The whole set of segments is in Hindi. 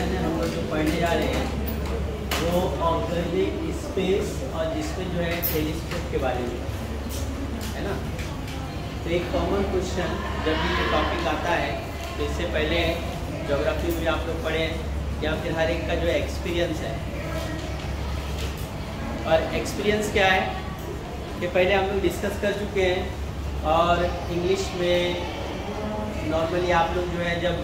सेक्शन है हम लोग जो पढ़ने जा रहे हैं वो ऑब्जर्विंग स्पेस और जिसमें जो है टेलीस्कोप के बारे में है ना। तो एक कॉमन क्वेश्चन जब भी ये टॉपिक आता है तो इससे पहले ज्योग्राफी भी आप लोग पढ़ें या फिर हर एक का जो एक्सपीरियंस है। और एक्सपीरियंस क्या है कि पहले हम लोग डिस्कस कर चुके हैं। और इंग्लिश में नॉर्मली आप लोग जो है जब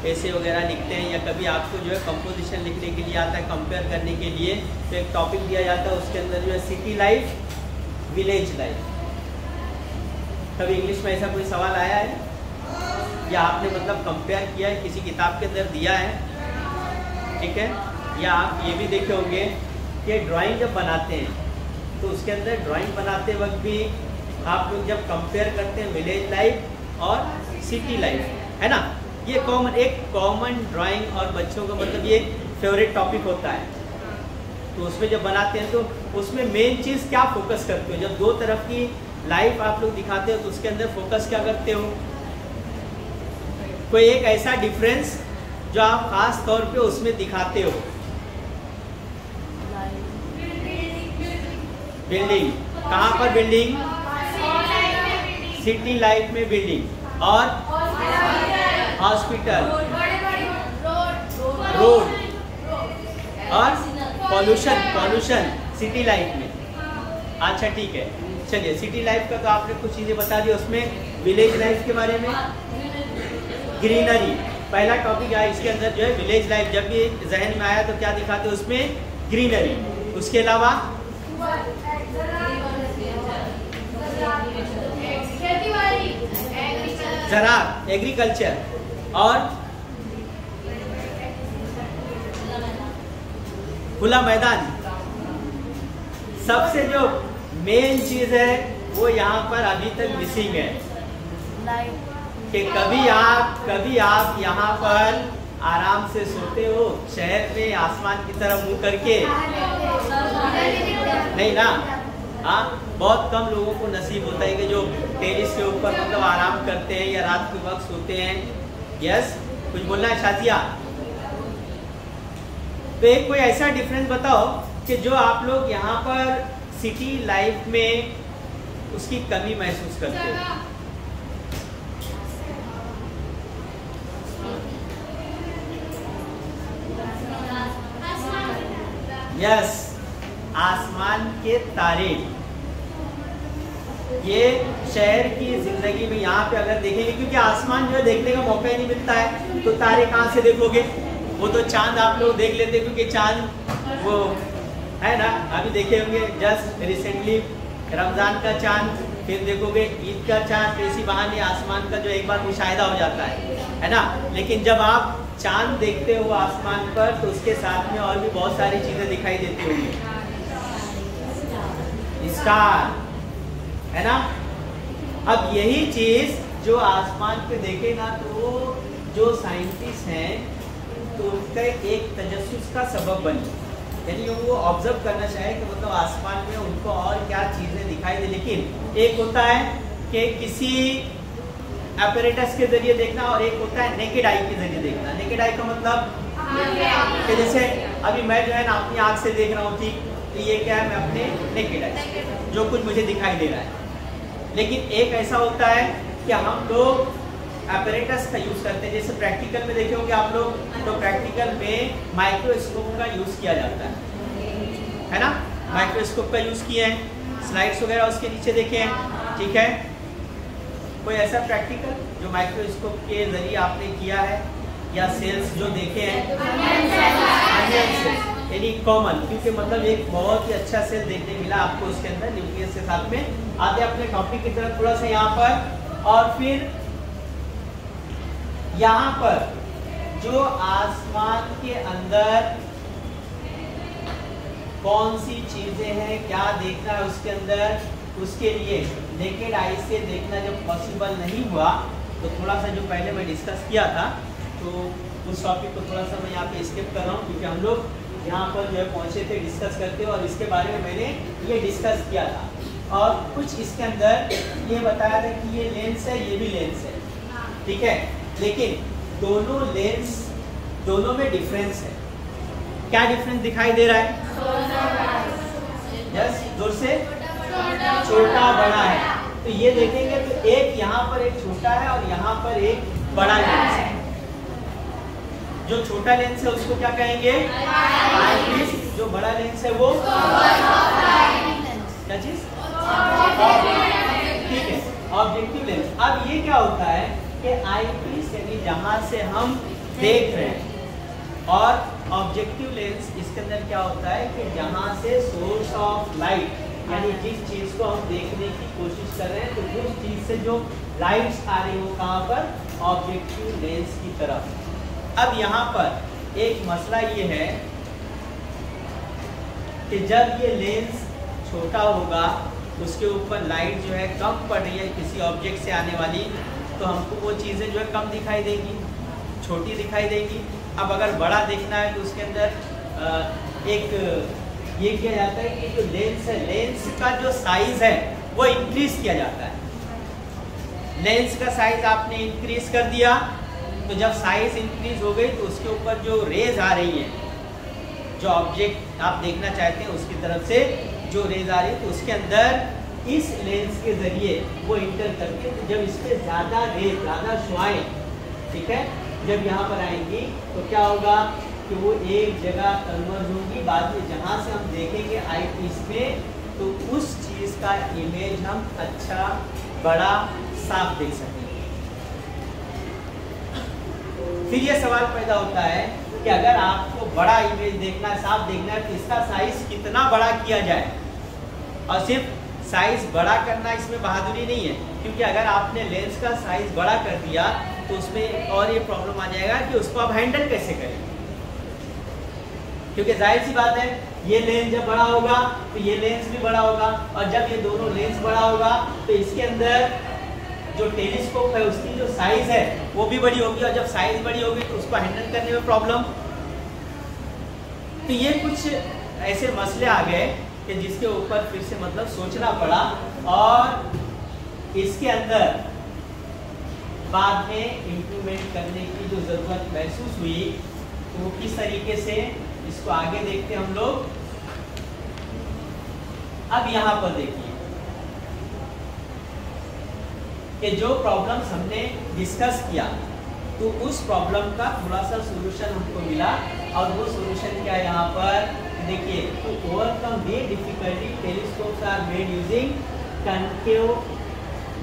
ऐसे वगैरह लिखते हैं या कभी आपको जो है कंपोजिशन लिखने के लिए आता है कंपेयर करने के लिए, तो एक टॉपिक दिया जाता है उसके अंदर जो है सिटी लाइफ, विलेज लाइफ। कभी इंग्लिश में ऐसा कोई सवाल आया है या आपने मतलब कंपेयर किया है, किसी किताब के अंदर दिया है, ठीक है। या आप ये भी देखे होंगे कि ड्राइंग जब बनाते हैं तो उसके अंदर ड्राइंग बनाते वक्त भी आप लोग जब कंपेयर करते हैं विलेज लाइफ और सिटी लाइफ, है ना। ये कॉमन एक कॉमन ड्राइंग और बच्चों का मतलब ये फेवरेट टॉपिक होता है। तो उसमें जब बनाते हैं तो उसमें मेन चीज़ क्या फोकस करते हो? जब दो तरफ की लाइफ आप लोग दिखाते हो तो उसके अंदर फोकस क्या करते हो? कोई एक ऐसा डिफरेंस जो आप खास तौर पे उसमें दिखाते हो। बिल्डिंग, कहाँ पर बिल्डिंग? सिटी लाइफ में बिल्डिंग और हॉस्पिटल, रोड और पॉल्यूशन सिटी लाइफ में। अच्छा ठीक है, चलिए सिटी लाइफ का तो आपने कुछ चीज़ें बता दी। उसमें विलेज लाइफ के बारे में ग्रीनरी पहला टॉपिक है इसके अंदर जो है विलेज लाइफ। जब भी जहन में आया तो क्या दिखाते हैं उसमें? ग्रीनरी। उसके अलावा ज़राअत, एग्रीकल्चर और खुला मैदान। सबसे जो मेन चीज है वो यहाँ पर अभी तक मिसिंग है कि कभी आप यहाँ पर आराम से सोते हो शहर में आसमान की तरफ मुंह करके? नहीं ना। हाँ, बहुत कम लोगों को नसीब होता है कि जो टेरिस के ऊपर मतलब आराम करते हैं या रात के वक्त सोते हैं। यस, कुछ बोलना है शातिया? तो एक कोई ऐसा डिफरेंस बताओ कि जो आप लोग यहाँ पर सिटी लाइफ में उसकी कमी महसूस करते हो। यस, आसमान के तारे। ये शहर की जिंदगी में यहाँ पे अगर देखेंगे, क्योंकि आसमान जो है देखने का मौका ही नहीं मिलता है, तो तारे कहाँ से देखोगे? वो तो चांद आप लोग देख लेते क्योंकि चांद वो है ना। अभी देखे होंगे जस्ट रिसेंटली रमजान का चांद, फिर देखोगे ईद का चांद, तो इसी बहाने आसमान का जो एक बार मुशाहिदा हो जाता है ना। लेकिन जब आप चांद देखते हो आसमान पर तो उसके साथ में और भी बहुत सारी चीजें दिखाई देती होंगी, स्टार, है ना। अब यही चीज जो आसमान पे देखे ना तो जो साइंटिस्ट हैं तो उनका एक तजस्सुस का सबब बने, यानी वो ऑब्जर्व करना चाहे कि मतलब आसमान में उनको और क्या चीजें दिखाई दे। लेकिन एक होता है कि किसी एपरेटस के जरिए देखना और एक होता है नेकेड आई के जरिए देखना। नेकेड आई का मतलब कि जैसे अभी मैं जो है ना अपनी आँख से देख रहा हूँ, ठीक, तो ये क्या है? मैं अपने नेकेड आई जो कुछ मुझे दिखाई दे रहा है। लेकिन एक ऐसा होता है कि हम लोग एपरेटस का यूज करते हैं। जैसे प्रैक्टिकल में देखे होंगे आप लोग, तो प्रैक्टिकल में माइक्रोस्कोप का यूज किया जाता है ना। माइक्रोस्कोप का यूज किए हैं, स्लाइड्स वगैरह उसके नीचे देखे हैं, ठीक है। कोई ऐसा प्रैक्टिकल जो माइक्रोस्कोप के जरिए आपने किया है या सेल्स जो देखे हैं? यानी कॉमन, क्योंकि मतलब एक बहुत ही अच्छा सेल देखने मिला आपको उसके अंदर न्यूक्लियस के साथ में। आते अपने टॉपिक की तरफ थोड़ा सा यहाँ पर, और फिर यहाँ पर जो आसमान के अंदर कौन सी चीजें हैं, क्या देखना है उसके अंदर, उसके लिए नेकेड आई से देखना जब पॉसिबल नहीं हुआ तो थोड़ा सा जो पहले मैं डिस्कस किया था तो उस टॉपिक को थोड़ा सा मैं यहाँ पे स्किप कर रहा हूँ, क्योंकि हम लोग यहाँ पर जो है पहुँचे थे डिस्कस करते और इसके बारे में मैंने ये डिस्कस किया था। और कुछ इसके अंदर ये बताया था कि ये लेंस है, ये भी लेंस है, ठीक है। लेकिन दोनों लेंस दोनों में डिफरेंस है। क्या डिफरेंस दिखाई दे रहा है? यस, जोर से। छोटा बड़ा है। तो ये देखेंगे तो एक यहाँ पर एक छोटा है और यहाँ पर एक बड़ा लेंस है। जो छोटा लेंस है उसको क्या कहेंगे? आईपीस। जो बड़ा लेंस है वो क्या चीज? ठीक है, ऑब्जेक्टिव लेंस। अब ये क्या होता है कि आईपीस यानी जहां से हम देख रहे हैं, और ऑब्जेक्टिव लेंस इसके अंदर क्या होता है कि जहां से सोर्स ऑफ लाइट यानी जिस चीज को हम देखने की कोशिश कर रहे हैं, तो उस चीज से जो लाइट्स आ रही हो कहां पर? ऑब्जेक्टिव लेंस की तरफ। अब यहाँ पर एक मसला ये है कि जब ये लेंस छोटा होगा, उसके ऊपर लाइट जो है कम पड़ रही है किसी ऑब्जेक्ट से आने वाली, तो हमको वो चीज़ें जो है कम दिखाई देंगी, छोटी दिखाई देंगी। अब अगर बड़ा देखना है तो उसके अंदर एक ये किया जाता है कि जो लेंस है, लेंस का जो साइज है वो इंक्रीज किया जाता है। लेंस का साइज आपने इंक्रीज कर दिया, तो जब साइज इंक्रीज हो गई तो उसके ऊपर जो रेज आ रही है, जो ऑब्जेक्ट आप देखना चाहते हैं उसकी तरफ से जो रेज आ रही है, तो उसके अंदर इस लेंस के जरिए वो इंटर करके, तो जब इस पे ज्यादा रेज, ज्यादा शुआएं, ठीक है, जब यहाँ पर आएंगी तो क्या होगा कि वो एक जगह कन्वर्ज होगी। बाद में जहाँ से हम देखेंगे आई पीस में, तो उस चीज का इमेज हम अच्छा, बड़ा, साफ देख सकेंगे। फिर ये सवाल पैदा होता है कि अगर आपको बड़ा इमेज देखना है, साफ देखना है, तो इसका साइज कितना बड़ा किया जाए? और सिर्फ साइज बड़ा करना इसमें बहादुरी नहीं है, क्योंकि अगर आपने लेंस का साइज बड़ा कर दिया तो उसमें और ये प्रॉब्लम आ जाएगा कि उसको आप हैंडल कैसे करें। क्योंकि जाहिर सी बात है, ये लेंस जब बड़ा होगा तो ये लेंस भी बड़ा होगा, और जब ये दोनों लेंस बड़ा होगा तो इसके अंदर जो टेलीस्कोप है उसकी जो साइज है वो भी बड़ी होगी, और जब साइज बड़ी होगी तो उसको हैंडल करने में प्रॉब्लम। तो ये कुछ ऐसे मसले आ गए कि जिसके ऊपर फिर से मतलब सोचना पड़ा, और इसके अंदर बाद में इम्प्रूवमेंट करने की जो जरूरत महसूस हुई, तो वो किस तरीके से, इसको आगे देखते हम लोग। अब यहाँ पर देखिए कि जो प्रॉब्लम्स हमने डिस्कस किया, तो उस प्रॉब्लम का थोड़ा सा सोल्यूशन हमको मिला, और वो सोल्यूशन क्या है यहाँ पर देखिए। To overcome the difficulty telescopes are made using concave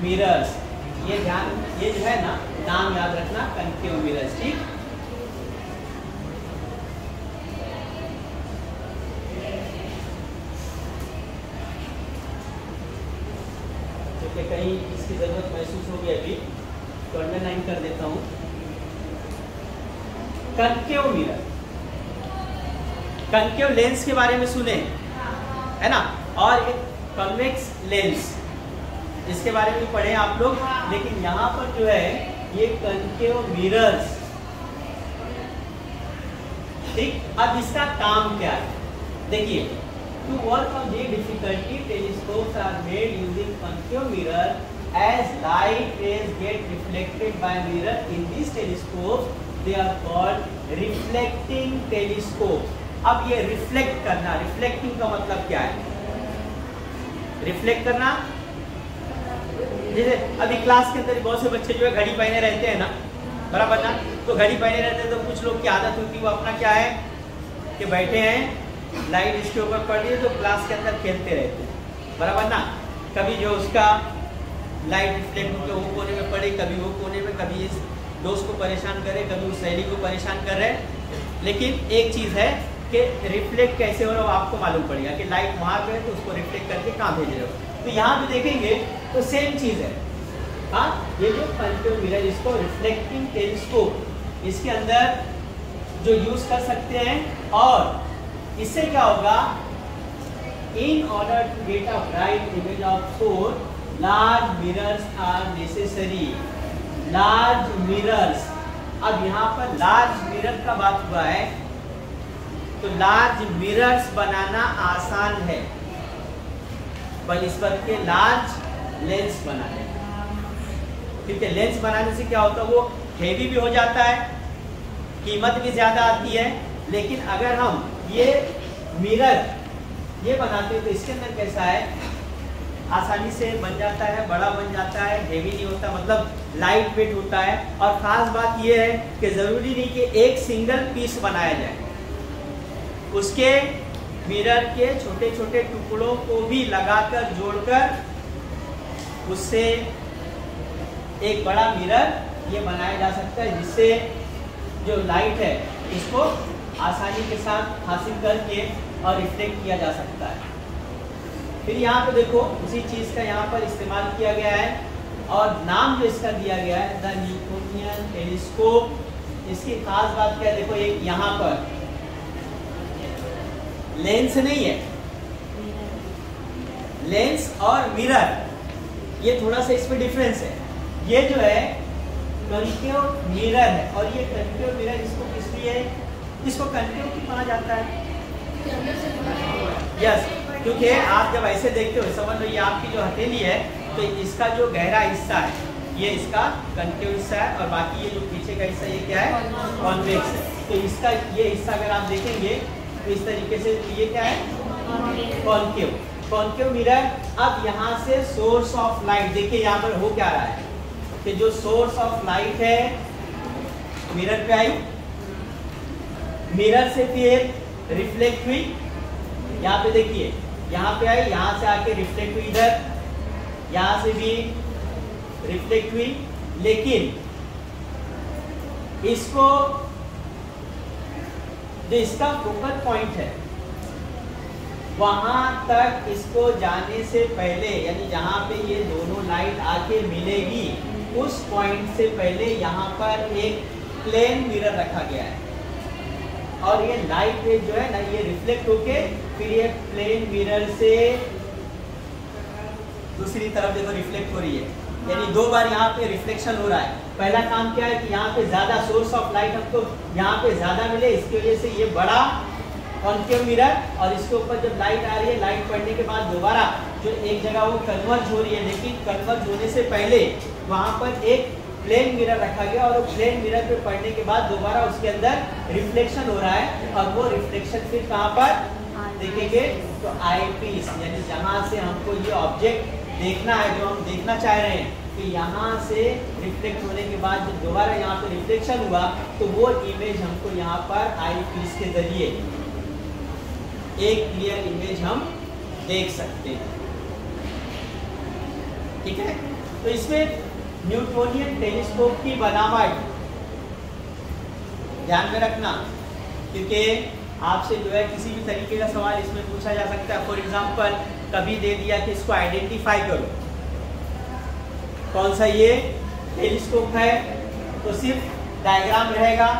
mirrors. ये ध्यान, ये जो है ना, नाम याद रखना, कनकेव मिरर्स, ठीक। कहीं इसकी जरूरत महसूस होगी अभी, तो अंडरलाइन कर देता हूं। कनकेव मिरर, कनकेव लेंस के बारे में सुने है ना, और एक कन्वेक्स लेंस, इसके बारे में पढ़े आप लोग। लेकिन यहाँ पर जो है ये कनकेव मिरर्स, ठीक। अब इसका काम क्या है देखिए। To overcome the difficulty, telescopes are made using concave mirror. As light rays get reflected by mirror in these telescopes, they are called reflecting telescopes. अब ये रिफ्लेक्ट करना, रिफ्लेक्टिंग का मतलब क्या है? रिफ्लेक्ट करना, जैसे अभी क्लास के अंदर बहुत से बच्चे जो है घड़ी पहने रहते हैं ना, बराबर ना, तो घड़ी पहने रहते हैं, तो कुछ लोग की आदत होती है वो अपना क्या है कि बैठे हैं, लाइट इसके ऊपर पड़ रही है तो क्लास के अंदर खेलते रहते हैं, बराबर ना। कभी जो उसका लाइट रिफ्लेक्ट होकर वो कोने में पड़े, कभी वो कोने में, कभी इस दोस्त को परेशान करे, कभी उस सहेली को परेशान कर रहे। लेकिन एक चीज़ है कि रिफ्लेक्ट कैसे हो रहा है वो आपको मालूम पड़ेगा कि लाइट वहाँ पे है तो उसको रिफ्लेक्ट करके कहाँ भेज रहे हो। तो यहाँ पे देखेंगे तो सेम चीज़ है। हाँ, ये जो कनकेव मिरर, इसको रिफ्लेक्टिंग टेलीस्कोप, इसके अंदर जो यूज़ कर सकते हैं, और इससे क्या होगा, in order to get a bright image of source, large mirrors are necessary. Large mirrors, अब यहाँ पर लार्ज मिरर का बात हुआ है, तो लार्ज मिरर्स बनाना आसान है, बनिस्बत के लार्ज लेंस बनाने। क्योंकि लेंस बनाने से क्या होता है, वो हेवी भी हो जाता है, कीमत भी ज़्यादा आती है। लेकिन अगर हम ये मिरर ये बनाते हैं तो इसके अंदर कैसा है, आसानी से बन जाता है, बड़ा बन जाता है, हेवी नहीं होता, मतलब लाइट वेट होता है। और ख़ास बात ये है कि ज़रूरी नहीं कि एक सिंगल पीस बनाया जाए, उसके मिरर के छोटे छोटे टुकड़ों को भी लगाकर जोड़कर उससे एक बड़ा मिरर ये बनाया जा सकता है, जिससे जो लाइट है इसको आसानी के साथ हासिल करके और रिफ्लेक्ट किया जा सकता है। फिर यहाँ पे देखो उसी चीज़ का यहाँ पर इस्तेमाल किया गया है और नाम जो इसका दिया गया है द न्यूटोनियन टेलीस्कोप। इसकी खास बात क्या है, देखो एक यहाँ पर लेंस नहीं है, लेंस और मिरर ये थोड़ा सा इसमें डिफरेंस है। ये जो है कनकेव मिरर है और ये कनकेव मिरर इसको किस लिए, इसको कनकेव क्यों कहा जाता है? यस, क्योंकि आप जब ऐसे देखते हो समझ लो ये आपकी जो हथेली है तो इसका जो गहरा हिस्सा है ये इसका कनकेव हिस्सा है और बाकी ये जो पीछे का हिस्सा ये क्या है, कॉन्वेक्स है। तो इसका ये हिस्सा अगर आप देखेंगे तो इस तरीके से ये क्या है, कॉन्केव। Concave mirror. अब यहाँ से सोर्स ऑफ लाइट देखिए यहाँ पर हो क्या रहा है कि जो सोर्स ऑफ लाइट है मिरर पे आई, मिरर से फिर रिफ्लेक्ट हुई, यहाँ पे देखिए यहाँ पे आई, यहाँ से आके रिफ्लेक्ट हुई इधर, यहाँ से भी रिफ्लेक्ट हुई। लेकिन इसको जो इसका फोकल पॉइंट है वहां तक इसको जाने से पहले, यानी जहां पे ये दोनों लाइट आके मिलेगी उस पॉइंट से पहले यहाँ पर एक प्लेन मिरर रखा गया है और ये लाइट वेव जो है ना ये रिफ्लेक्ट होके फिर ये प्लेन मिरर से दूसरी तरफ देखो रिफ्लेक्ट हो रही है, यानी दो बार यहाँ पे रिफ्लेक्शन हो रहा है। पहला काम क्या है कि यहाँ पे ज्यादा सोर्स ऑफ लाइट हमको यहाँ पे ज्यादा मिले, इसकी वजह से ये बड़ा कॉन्केव मिरर, और इसके ऊपर जब लाइट आ रही है, लाइट पड़ने के बाद दोबारा जो एक जगह वो कन्वर्ज हो रही है, लेकिन कन्वर्ज होने से पहले वहाँ पर एक प्लेन मिरर रखा गया और वो प्लेन मिरर पे पड़ने के बाद दोबारा उसके अंदर रिफ्लेक्शन हो रहा है और वो रिफ्लेक्शन फिर कहाँ पर देखेंगे तो आई पीस, यानी जहाँ से हमको ये ऑब्जेक्ट देखना है, जो हम देखना चाह रहे हैं कि यहाँ से रिफ्लेक्ट होने के बाद जब दोबारा यहाँ पे रिफ्लेक्शन हुआ तो वो इमेज हमको यहाँ पर आई पीस के जरिए एक क्लियर इमेज हम देख सकते हैं। ठीक है, तो इसमें न्यूटोनियन टेलीस्कोप की बनावट ध्यान में रखना, क्योंकि आपसे जो है किसी भी तरीके का सवाल इसमें पूछा जा सकता है। फॉर एग्जांपल कभी दे दिया कि इसको आइडेंटिफाई करो, कौन सा ये टेलीस्कोप है, तो सिर्फ डायग्राम रहेगा,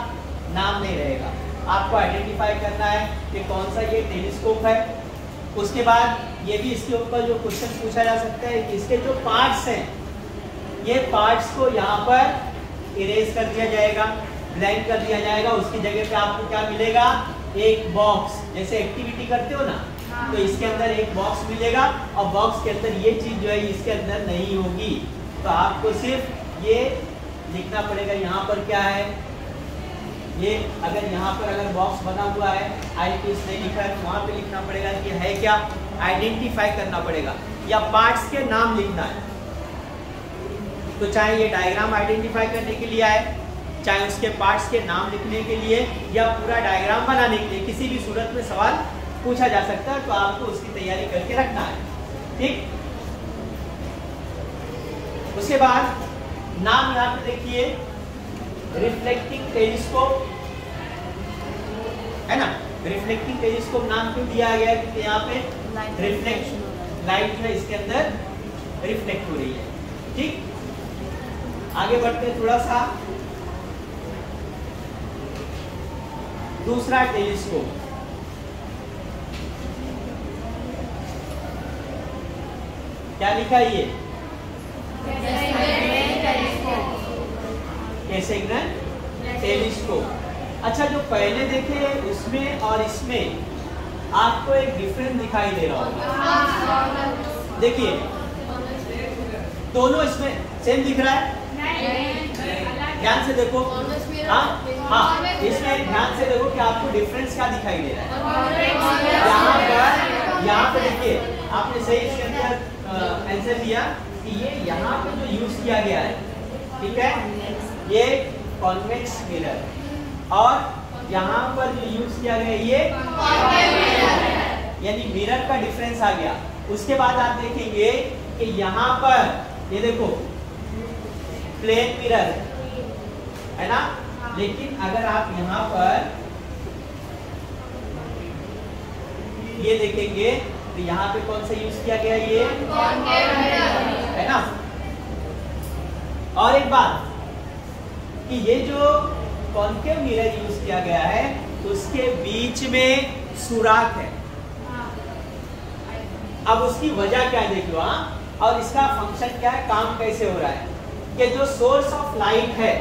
नाम नहीं रहेगा। आपको आइडेंटिफाई करना है कि कौन सा ये टेलीस्कोप है। उसके बाद ये भी इसके ऊपर जो क्वेश्चन पूछा जा सकता है कि इसके जो पार्ट्स हैं, ये पार्ट्स को यहाँ पर इरेज कर दिया जाएगा, ब्लैंक कर दिया जाएगा। उसकी जगह पे आपको क्या मिलेगा, एक बॉक्स, जैसे एक्टिविटी करते हो ना, तो इसके अंदर एक बॉक्स मिलेगा और बॉक्स के अंदर ये चीज जो है इसके अंदर नहीं होगी। तो आपको सिर्फ ये लिखना पड़ेगा यहाँ पर क्या है, ये अगर यहाँ पर अगर बॉक्स बना हुआ है, आई पीस नहीं लिखा है, तो वहाँ पे लिखना पड़ेगा कि है क्या, आइडेंटिफाई करना पड़ेगा, या पार्ट्स के नाम लिखना है। तो चाहे ये डायग्राम आइडेंटिफाई करने के लिए आए, चाहे उसके पार्ट्स के नाम लिखने के लिए, या पूरा डायग्राम बनाने के लिए, किसी भी सूरत में सवाल पूछा जा सकता है। तो आपको उसकी तैयारी करके रखना है। ठीक, उसके बाद नाम यहाँ पे देखिए, रिफ्लेक्टिंग टेलीस्कोप है ना। रिफ्लेक्टिंग टेलीस्कोप नाम क्यों दिया गया है, क्योंकि यहाँ पे रिफ्लेक्शन लाइट जो है इसके अंदर रिफ्लेक्ट हो रही है। ठीक, आगे बढ़ते हैं थोड़ा सा। दूसरा टेलीस्कोप, क्या लिखा है ये, कैसेग्रेन टेलीस्कोप। अच्छा, जो पहले देखे उसमें और इसमें आपको एक डिफरेंस दिखाई दे रहा होगा। देखिए दोनों इसमें सेम दिख रहा है, ध्यान से देखो। हाँ हाँ, इसमें ध्यान से देखो कि आपको डिफरेंस क्या दिखाई दे रहा है। यहाँ पर देखिए, आपने सही इसके अंदर आंसर दिया कि ये यहाँ पे जो यूज किया गया है, ठीक है, ये कॉन्वेक्स मिरर, और यहाँ पर जो यूज किया गया ये यानी मिरर का डिफरेंस आ गया। उसके बाद आप देखेंगे कि यहाँ पर ये देखो प्लेन मिरर है ना, लेकिन अगर आप यहाँ पर ये देखेंगे तो यहाँ पे कौन सा यूज किया गया, ये है ना। और एक बात कि ये जो कॉन्केव मिरर यूज किया गया है उसके बीच में सुराख है। अब उसकी वजह क्या है देख लो। और इसका फंक्शन क्या है, काम कैसे हो रहा है कि जो सोर्स ऑफ लाइट है,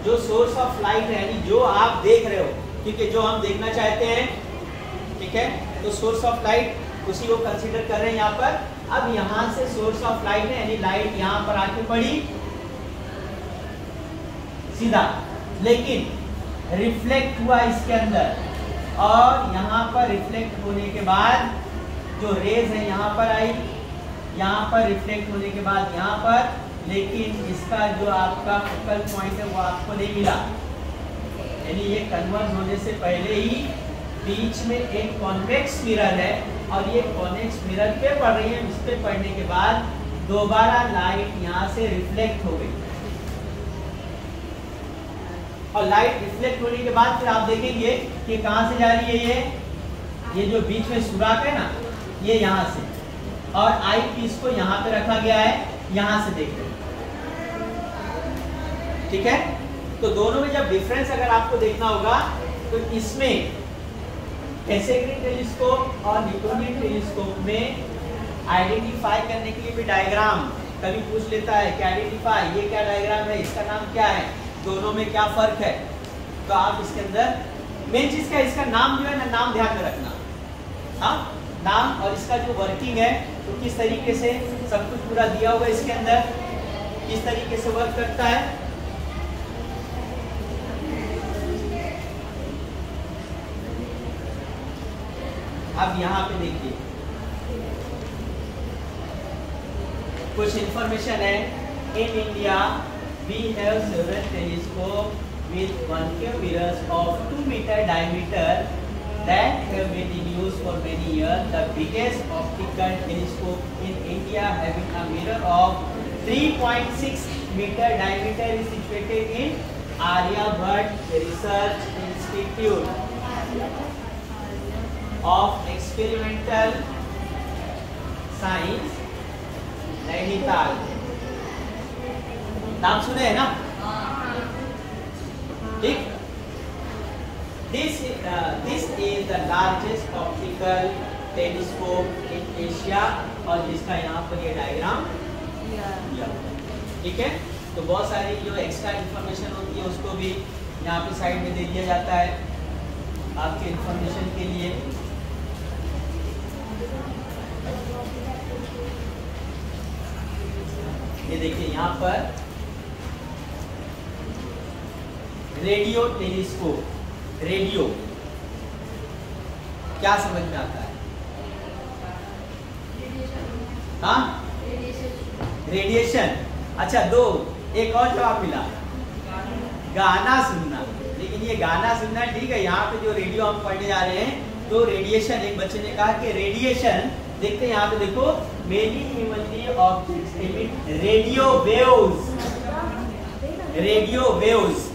जो सोर्स ऑफ लाइट है यानी जो आप देख रहे हो, क्योंकि जो हम देखना चाहते हैं, ठीक है, तो सोर्स ऑफ लाइट उसी को कंसीडर कर रहे हैं यहाँ पर। अब यहाँ से सोर्स ऑफ लाइट है यानी लाइट यहाँ पर आके पड़ी सीधा, लेकिन रिफ्लेक्ट हुआ इसके अंदर, और यहाँ पर रिफ्लेक्ट होने के बाद जो रेज है यहाँ पर आई, यहाँ पर रिफ्लेक्ट होने के बाद यहाँ पर, लेकिन इसका जो आपका फोकल पॉइंट है वो आपको नहीं मिला, यानी ये कन्वर्ज होने से पहले ही बीच में एक कॉन्वेक्स मिरर है, और ये कॉन्वेक्स मिरर पे पड़ रही है। इस पे पड़ने के बाद दोबारा लाइट यहाँ से रिफ्लेक्ट हो गई, और लाइट रिफ्लेक्ट होने के बाद फिर आप देखेंगे कि कहाँ से जा रही है, ये जो बीच में सुराख है ना, ये यहाँ से, और आई पीस को यहाँ पे रखा गया है, यहाँ से देख रहे हैं, ठीक है। तो दोनों में जब डिफरेंस अगर आपको देखना होगा तो इसमें कैसेग्री टेलीस्कोप और न्यूटोनियन टेलीस्कोप में आइडेंटिफाई करने के लिए भी डायग्राम कभी पूछ लेता है कि आइडेंटिफाई, ये क्या डायग्राम है, इसका नाम क्या है, दोनों में क्या फर्क है। तो आप इसके अंदर मेन चीज क्या है, इसका नाम जो है ना, नाम ध्यान में रखना। हाँ, नाम और इसका जो वर्किंग है तो किस तरीके से सब कुछ पूरा दिया हुआ है इसके अंदर, किस तरीके से वर्क करता है। अब यहाँ पे देखिए कुछ इंफॉर्मेशन है। In India we have several telescopes with concave mirrors of 2 meter diameter that have been in use for many years. The biggest optical telescope in India having a mirror of 3.6 meter diameter is situated in Aryabhat Research Institute of Experimental Science, Nainital. नाम सुने हैं ना, ठीक। This is the largest optical telescope in Asia, और जिसका यहाँ पर ये डायग्राम दिया, ठीक है। तो बहुत सारी जो एक्स्ट्रा इंफॉर्मेशन होती है उसको भी यहाँ पे साइड में दे दिया जाता है आपके इंफॉर्मेशन के लिए। ये देखिए यहाँ पर रेडियो टेलीस्कोप, रेडियो क्या समझ में आता है? हाँ, रेडिएशन। अच्छा, दो एक और जवाब मिला, गाना सुनना। लेकिन ये गाना सुनना ठीक है, यहाँ पे जो रेडियो हम पढ़ने जा रहे हैं तो रेडिएशन, एक बच्चे ने कहा कि रेडिएशन, देखते हैं यहाँ पे देखो, many heavenly objects emit radio waves. Radio waves,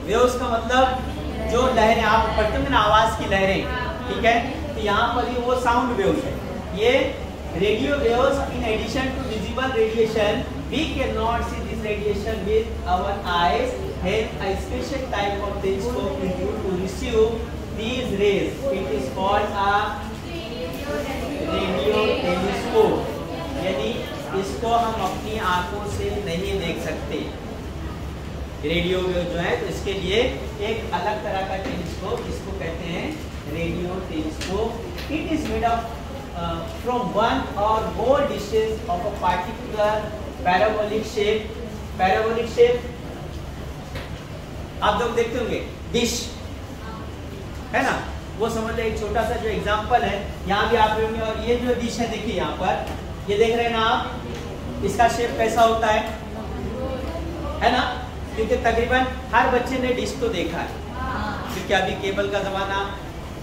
waves का मतलब जो लहरें आप पढ़ते हैं ना, आवाज की लहरें, ठीक है। तो यहाँ पर ये वो साउंड वेव्स है, ये radio waves. In addition to visible radiation we can not see this radiation with our eyes, hence a special type of telescope is used to receive these rays. It is called a radio telescope, यानी इसको हम अपनी आंखों से नहीं देख सकते। रेडियो वेव जो है तो इसके लिए एक अलग तरह का टेलीस्कोप, इसको कहते हैं radio telescope. It is made up from one or more dishes of a particular parabolic shape. Parabolic shape आप लोग देखते होंगे डिश है ना, वो समझ लो एक छोटा सा जो एग्जांपल है यहाँ भी आप लोग, और ये जो डिश है देखिए यहाँ पर ये देख रहे हैं ना आप, इसका शेप कैसा होता है ना, क्योंकि तकरीबन हर बच्चे ने डिश तो देखा है, क्योंकि अभी केबल का जमाना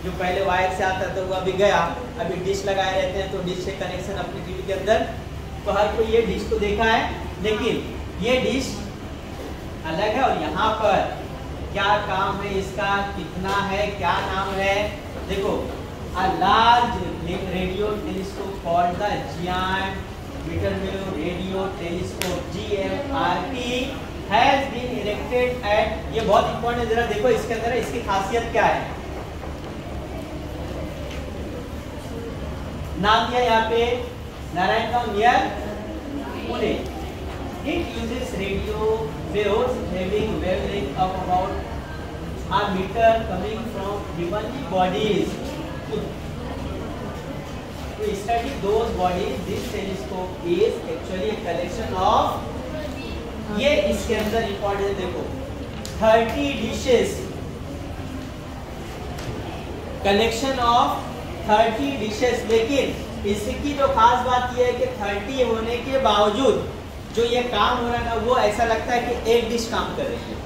जो पहले वायर से आता था वो अभी गया, अभी डिश लगाए रहते हैं तो डिश से कनेक्शन अपने टीवी के अंदर, तो हर कोई ये डिश तो देखा है, लेकिन ये डिश अलग है। और यहाँ पर क्या काम है इसका, कितना है, क्या नाम है, देखो a large radio telescope called the Giant Meter-Wave Radio Telescope GMRT has been erected at, ये बहुत इंपॉर्टेंट है, जरा देखो इसके अंदर इसकी खासियत क्या है। नाम दिया यहाँ पे Narayangaon near Pune. It uses radio waves having wavelength of about a meter coming from heavenly bodies. To study those bodies, this telescope is actually a collection of, ये इसके अंदर इंपॉर्टेंट देखो 30 dishes, कलेक्शन ऑफ 30 डिशेस। लेकिन इसकी जो खास बात यह है कि 30 होने के बावजूद जो ये काम हो रहा है ना, वो ऐसा लगता है कि एक डिश काम कर रही है,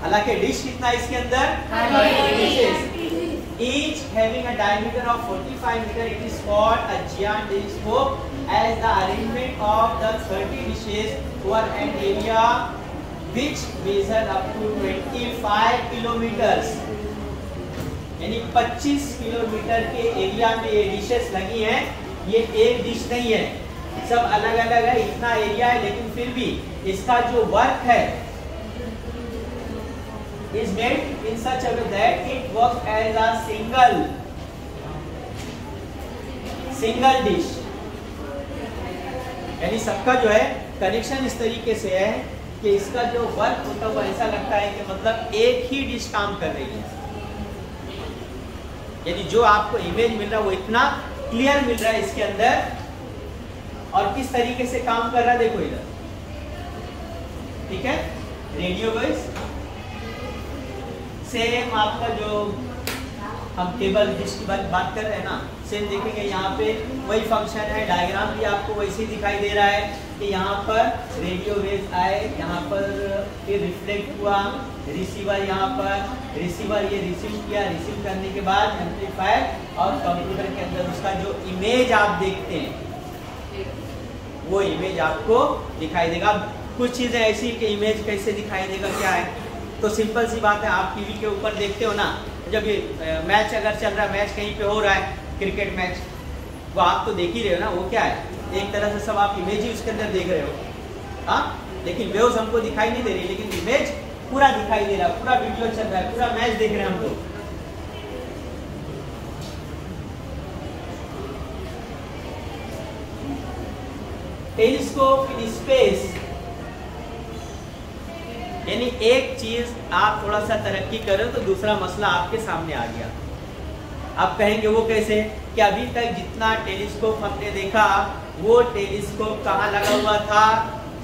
हालांकि डिश कितना है इसके अंदर 30 dishes, each having a diameter of 45 meter. It is called a giant telescope as the arrangement of the 30 dishes over an area which measure up to 25 kilometers, यानी 25 किलोमीटर के एरिया में ये डिशेस लगी हैं। ये एक डिश नहीं है, सब अलग अलग है, इतना एरिया है, लेकिन फिर भी इसका जो वर्क है is made in such a way that it works as a single dish, यानी सबका जो है कनेक्शन इस तरीके से है कि इसका जो वर्क होता है वो ऐसा लगता है कि मतलब एक ही डिश काम कर रही है, यानी जो आपको इमेज मिल रहा है वो इतना क्लियर मिल रहा है इसके अंदर। और किस तरीके से काम कर रहा है देखो इधर, ठीक है, रेडियो वेव्स सेम आपका जो हम केबल डिश की बात कर रहे हैं ना, सेम देखेंगे यहाँ पे वही फंक्शन है, डायग्राम भी आपको वैसे ही दिखाई दे रहा है कि यहाँ पर रेडियो वेव्स आए, यहाँ पर फिर रिफ्लेक्ट हुआ, रिसीवर यहाँ पर रिसीवर ये रिसीव किया, रिसीव करने के बाद एम्पलीफायर और कंप्यूटर के अंदर उसका जो इमेज आप देखते हैं वो इमेज आपको दिखाई देगा। कुछ चीजें ऐसी कि इमेज कैसे दिखाई देगा, क्या है, तो सिंपल सी बात है, आप टीवी के ऊपर देखते हो ना, जब ये मैच अगर चल रहा है, मैच कहीं पे हो रहा है, क्रिकेट मैच, वो आप तो देख ही रहे हो ना, वो क्या है, एक तरह से सब आप इमेज ही उसके अंदर देख रहे हो, हाँ, लेकिन वेव्स हमको दिखाई नहीं दे रही, लेकिन इमेज पूरा दिखाई दे रहा है, पूरा वीडियो चल रहा है, पूरा मैच देख रहे हैं हम लोग। टेलीस्कोप इन स्पेस, यानी एक चीज आप थोड़ा सा तरक्की करें तो दूसरा मसला आपके सामने आ गया। आप कहेंगे वो कैसे, कि अभी तक जितना टेलीस्कोप हमने देखा वो टेलीस्कोप कहाँ लगा हुआ था,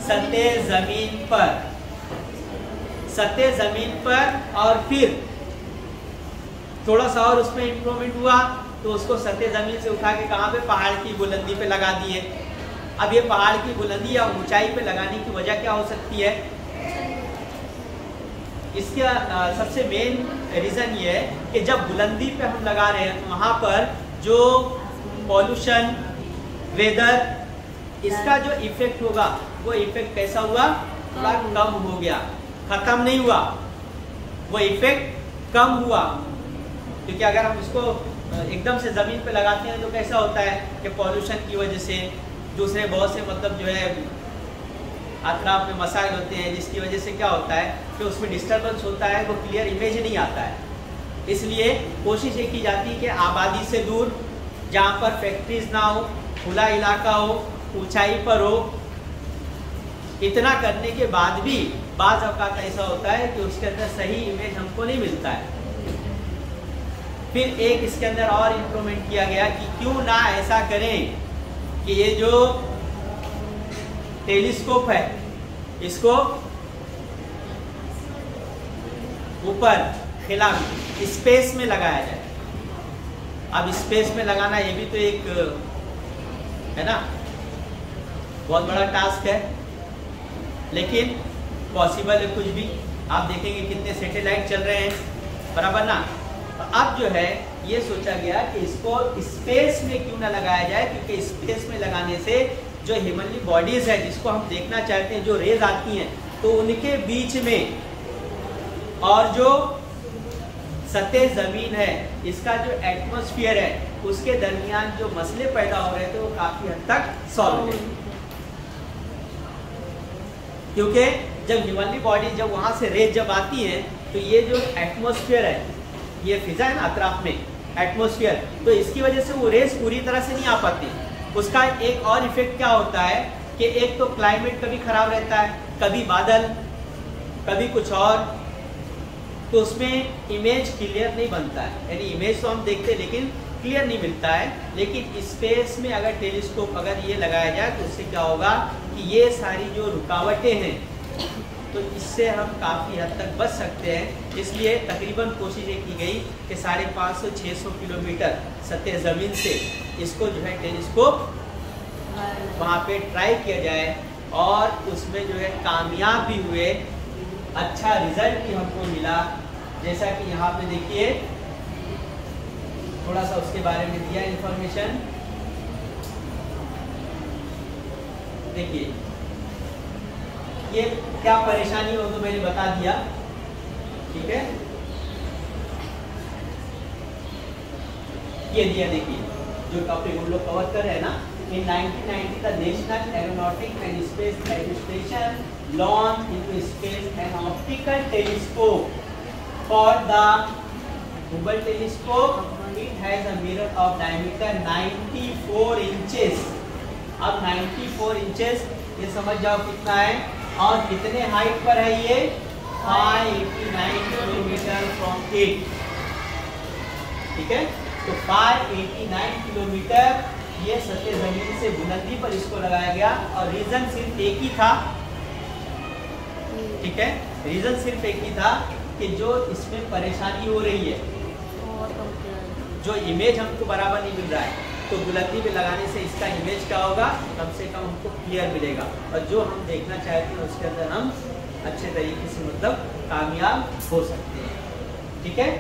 सतह जमीन पर, सतह जमीन पर, और फिर थोड़ा सा और उसमें इम्प्रूवमेंट हुआ तो उसको सतह जमीन से उठा के कहाँ पे, पहाड़ की बुलंदी पे लगा दिए। अब ये पहाड़ की बुलंदी या ऊंचाई पे लगाने की वजह क्या हो सकती है, इसका सबसे मेन रीज़न ये है कि जब बुलंदी पे हम लगा रहे हैं तो वहाँ पर जो पॉल्यूशन, वेदर, इसका जो इफेक्ट होगा वो इफेक्ट कैसा हुआ, थोड़ा कम हो गया, खत्म नहीं हुआ, वो इफेक्ट कम हुआ। क्योंकि अगर हम इसको एकदम से ज़मीन पे लगाते हैं तो कैसा होता है कि पॉल्यूशन की वजह से, दूसरे बहुत से मतलब जो है अतराफ में मसाइल होते हैं, जिसकी वजह से क्या होता है कि उसमें डिस्टर्बेंस होता है, वो क्लियर इमेज नहीं आता है। इसलिए कोशिश ये की जाती है कि आबादी से दूर, जहाँ पर फैक्ट्रीज ना हो, खुला इलाका हो, ऊंचाई पर हो, इतना करने के बाद भी बाज़ औक़ात ऐसा होता है कि उसके अंदर सही इमेज हमको नहीं मिलता है। फिर एक इसके अंदर और इम्प्रूवमेंट किया गया कि क्यों ना ऐसा करें कि ये जो टेलीस्कोप है इसको ऊपर खिलाफ स्पेस में लगाया जाए। अब स्पेस में लगाना ये भी तो एक है ना, बहुत बड़ा टास्क है, लेकिन पॉसिबल है कुछ भी। आप देखेंगे कितने सैटेलाइट चल रहे हैं, बराबर ना। तो अब जो है ये सोचा गया कि इसको स्पेस में क्यों ना लगाया जाए, क्योंकि स्पेस में लगाने से जो हेवनली बॉडीज है जिसको हम देखना चाहते हैं, जो रेज आती हैं, तो उनके बीच में और जो सतह जमीन है, इसका जो एटमॉस्फेयर है, उसके दरमियान जो मसले पैदा हो रहे थे वो काफी हद तक सॉल्व हो गए। क्योंकि जब ह्यूमनली बॉडी जब वहां से रेज जब आती है, तो ये जो एटमॉस्फेयर है, ये फिजा है ना अतराफ में एटमॉस्फेयर, तो इसकी वजह से वो रेज पूरी तरह से नहीं आ पाती। उसका एक और इफेक्ट क्या होता है कि एक तो क्लाइमेट कभी खराब रहता है, कभी बादल, कभी कुछ और, तो उसमें इमेज क्लियर नहीं बनता है। यानी इमेज तो हम देखते हैं लेकिन क्लियर नहीं मिलता है। लेकिन स्पेस में अगर टेलीस्कोप अगर ये लगाया जाए तो उससे क्या होगा कि ये सारी जो रुकावटें हैं, तो इससे हम काफ़ी हद तक बच सकते हैं। इसलिए तकरीबन कोशिश ये की गई कि 550-600 किलोमीटर सतह ज़मीन से इसको जो है टेलीस्कोप वहाँ पे ट्राई किया जाए, और उसमें जो है कामयाब भी हुए, अच्छा रिजल्ट भी हमको मिला। जैसा कि यहाँ पे देखिए थोड़ा सा उसके बारे में दिया इंफॉर्मेशन। देखिए ये क्या परेशानी हो तो मैंने बता दिया, ठीक है। ये दिया देखिए जो टॉपिक हम लोग कवर कर रहे हैं ना। In 1990 the National Aeronautic and Space Administration launched into space an optical telescope called the Hubble telescope. It has a mirror of diameter 94 inches. अब 94 इंचेस ये समझ जाओ कितना है, और कितने हाइट पर है ये 589 किलोमीटर फ्रॉम इट, ठीक है। तो 589 किलोमीटर ये सतह जमीन से बुलंदी पर इसको लगाया गया, और रीजन सिर्फ एक ही था, ठीक है। रीजन सिर्फ एक ही था कि जो इसमें परेशानी हो रही है, जो इमेज हमको बराबर नहीं मिल रहा है, तो बुलंदी में लगाने से इसका इमेज क्या होगा, कम से कम हमको क्लियर मिलेगा, और जो हम देखना चाहते हैं उसके अंदर हम अच्छे तरीके से मतलब कामयाब हो सकते हैं, ठीक है।